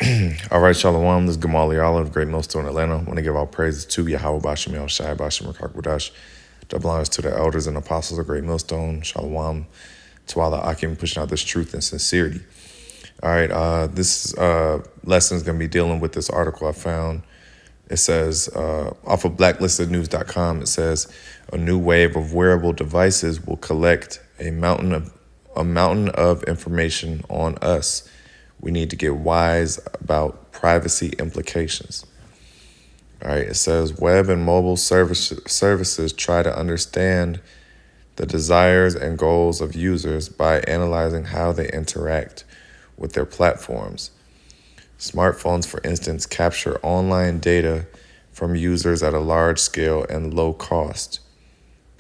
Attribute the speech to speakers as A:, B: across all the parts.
A: All right, Shalom. This is Gamali Olive, Great Millstone, Atlanta. I want to give all praises to YAHAWAH, BAHASHAM, double honors to the elders and apostles of Great Millstone. Shalom to all the Akim pushing out this truth and sincerity. All right, this lesson is going to be dealing with this article I found. It says, off of blacklistednews.com, it says, a new wave of wearable devices will collect a mountain of information on us. We need to get wise about privacy implications. All right, it says web and mobile services try to understand the desires and goals of users by analyzing how they interact with their platforms. Smartphones, for instance, capture online data from users at a large scale and low cost.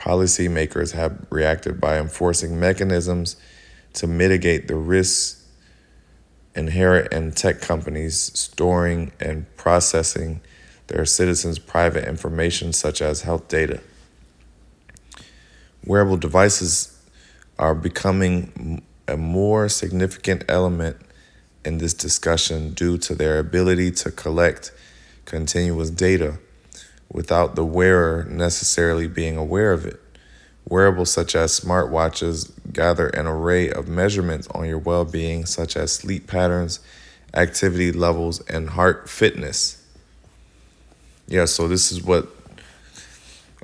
A: Policymakers have reacted by enforcing mechanisms to mitigate the risks inherent in tech companies storing and processing their citizens' private information, such as health data. Wearable devices are becoming a more significant element in this discussion due to their ability to collect continuous data without the wearer necessarily being aware of it. Wearables such as smartwatches gather an array of measurements on your well-being, such as sleep patterns, activity levels, and heart fitness. Yeah, so this is what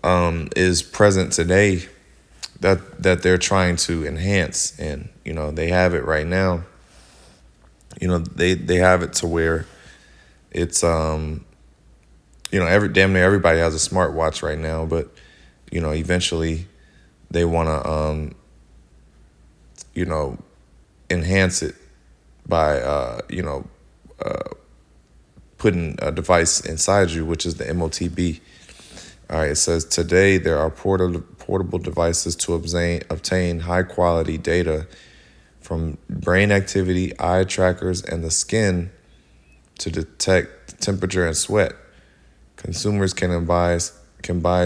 A: is present today that they're trying to enhance, and they have it right now. They have it to where it's damn near everybody has a smartwatch right now, but eventually they want to enhance it by putting a device inside you, which is the MOTB. All right, it says today there are portable devices to obtain high quality data from brain activity, eye trackers, and the skin to detect temperature and sweat. Consumers can buy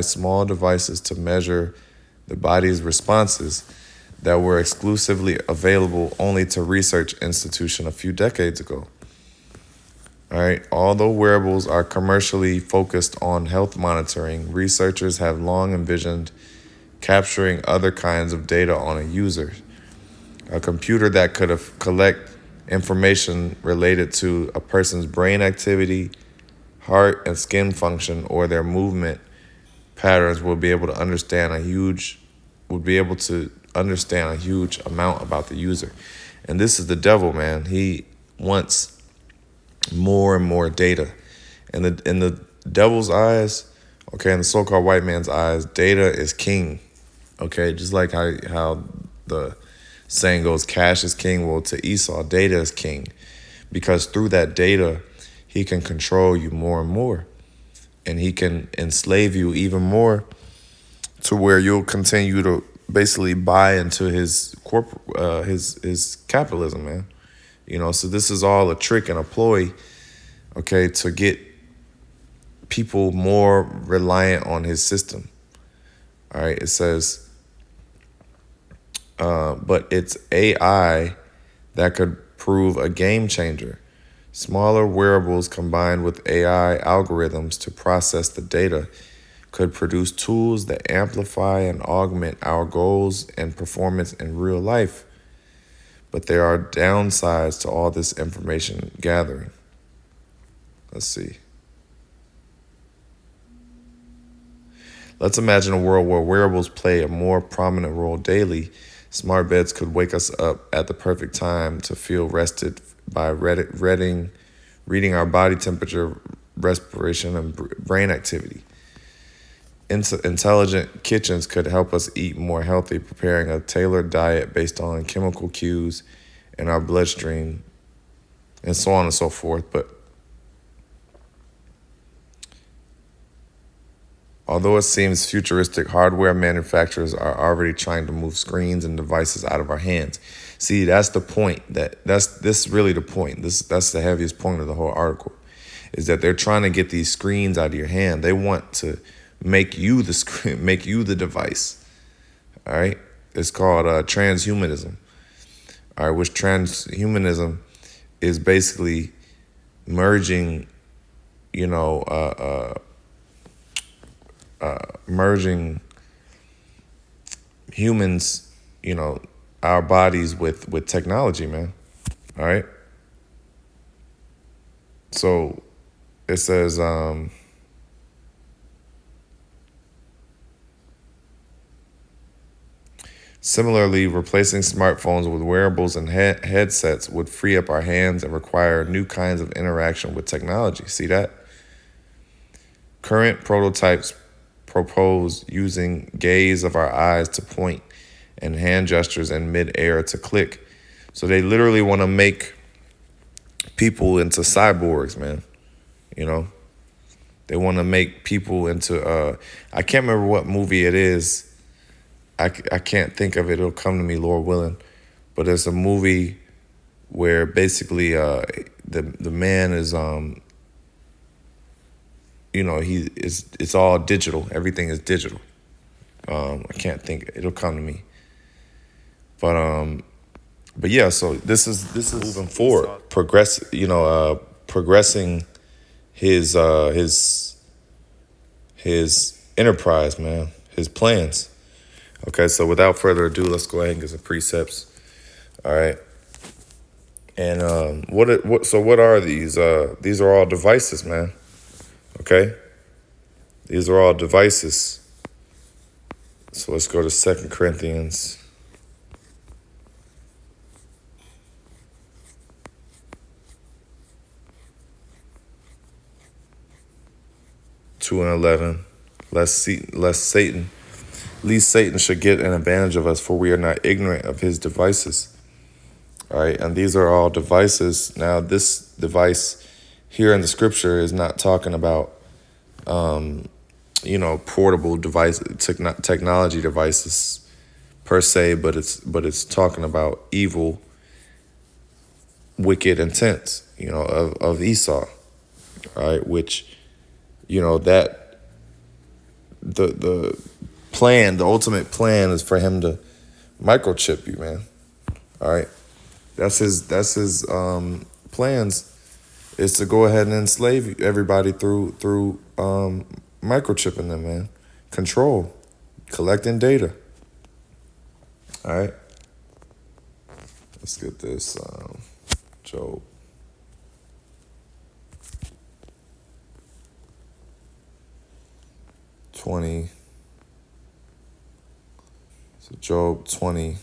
A: small devices to measure the body's responses that were exclusively available only to research institutions a few decades ago. All right, although wearables are commercially focused on health monitoring, researchers have long envisioned capturing other kinds of data on a user. A computer that could collect information related to a person's brain activity, heart and skin function, or their movement patterns will be able to understand a huge amount about the user. And this is the devil, man. He wants more and more data. And in the devil's eyes, okay, in the so-called white man's eyes, data is king. Okay, just like how the saying goes, cash is king. Well, to Esau, data is king. Because through that data, he can control you more and more. And he can enslave you even more to where you'll continue to basically buy into his his capitalism, man. So this is all a trick and a ploy, okay, to get people more reliant on his system. All right, it says, but it's AI that could prove a game changer. Smaller wearables combined with AI algorithms to process the data could produce tools that amplify and augment our goals and performance in real life. But there are downsides to all this information gathering. Let's see. Let's imagine a world where wearables play a more prominent role daily. Smart beds could wake us up at the perfect time to feel rested by reading our body temperature, respiration, and brain activity. Intelligent kitchens could help us eat more healthy, preparing a tailored diet based on chemical cues in our bloodstream, and so on and so forth. But although it seems futuristic, hardware manufacturers are already trying to move screens and devices out of our hands. See, that's the point. This is really the point. That's the heaviest point of the whole article, is that they're trying to get these screens out of your hand. They want to make you the screen, make you the device. All right, it's called transhumanism. All right, which transhumanism is basically merging, merging humans, our bodies with technology, man. All right. So it says, similarly, replacing smartphones with wearables and headsets would free up our hands and require new kinds of interaction with technology. See that? Current prototypes propose using gaze of our eyes to point and hand gestures in mid-air to click. So they literally want to make people into cyborgs, man. They want to make people into, I can't remember what movie it is. I can't think of it. It'll come to me, Lord willing. But it's a movie where basically the man is, it's all digital. Everything is digital. I can't think. It'll come to me. But yeah. So this is moving forward, progressing his enterprise, man, his plans. Okay, so without further ado, let's go ahead and get some precepts. All right. And what are these? These are all devices, man. Okay? These are all devices. So let's go to 2 Corinthians. Two and 11. Lest Satan should get an advantage of us, for we are not ignorant of his devices. All right, and these are all devices. Now, this device here in the scripture is not talking about, portable device technology devices per se, but it's talking about evil, wicked intents, of Esau. All right, which, that the ultimate plan is for him to microchip you, man. All right. That's his plans, is to go ahead and enslave everybody through microchipping them, man. Control, collecting data. All right. Let's get this, Job. So Job 20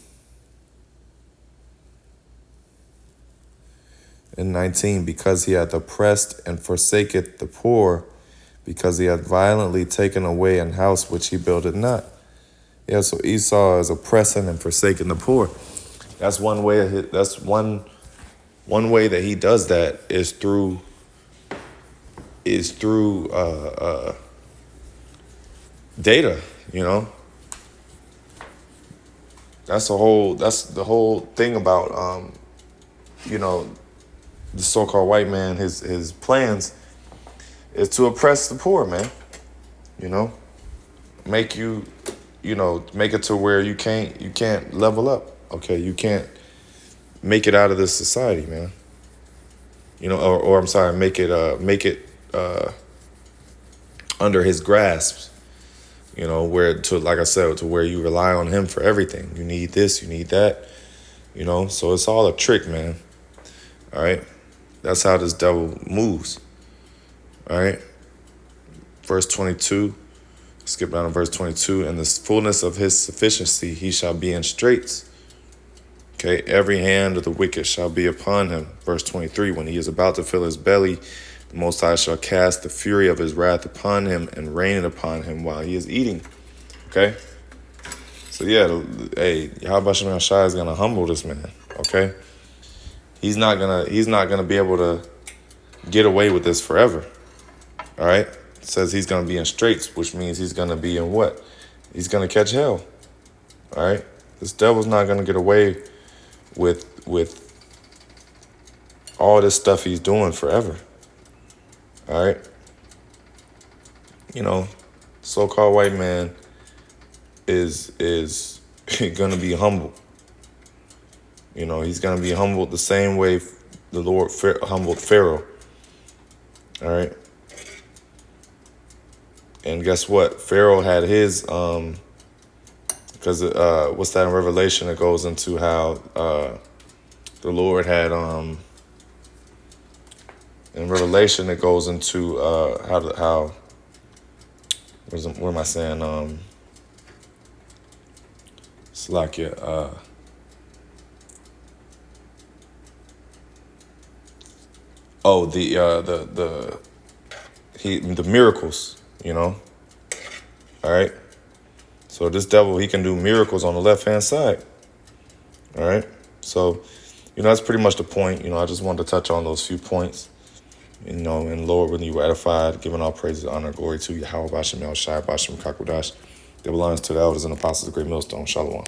A: and 19, because he hath oppressed and forsaketh the poor, because he hath violently taken away an house which he builded not. Yeah, so Esau is oppressing and forsaking the poor. That's one way. That's one way that he does that is through data. That's the whole thing about the so-called white man. His plans is to oppress the poor, man. Make make it to where you can't level up. Okay, you can't make it out of this society, man. Or I'm sorry, make it under his grasp. Where like I said, to where you rely on him for everything. You need this, you need that. So it's all a trick, man. All right, that's how this devil moves. All right, verse 22. Skip down to verse 22. In the fullness of his sufficiency, he shall be in straits. Okay, every hand of the wicked shall be upon him. Verse 23, when he is about to fill his belly, the Most High shall cast the fury of his wrath upon him and rain it upon him while he is eating. Okay? So yeah, YAHAWASHI is gonna humble this man. Okay? He's not gonna be able to get away with this forever. All right? It says he's gonna be in straits, which means he's gonna be in what? He's gonna catch hell. All right? This devil's not gonna get away with all this stuff he's doing forever. All right? So-called white man is gonna be humbled. He's gonna be humbled the same way the Lord humbled Pharaoh. All right. And guess what? Pharaoh had his, because what's that in Revelation? It goes into how the Lord had, in Revelation, it goes into what am I saying? It's like the miracles, all right. So this devil, he can do miracles on the left-hand side, all right. So, that's pretty much the point. I just wanted to touch on those few points, and Lord, when you were edified, giving all praises, honor, glory to YAHAWASHI, Shai, Bashim, Kakudash, that belongs to the elders and apostles of Great Millstone. Shalom.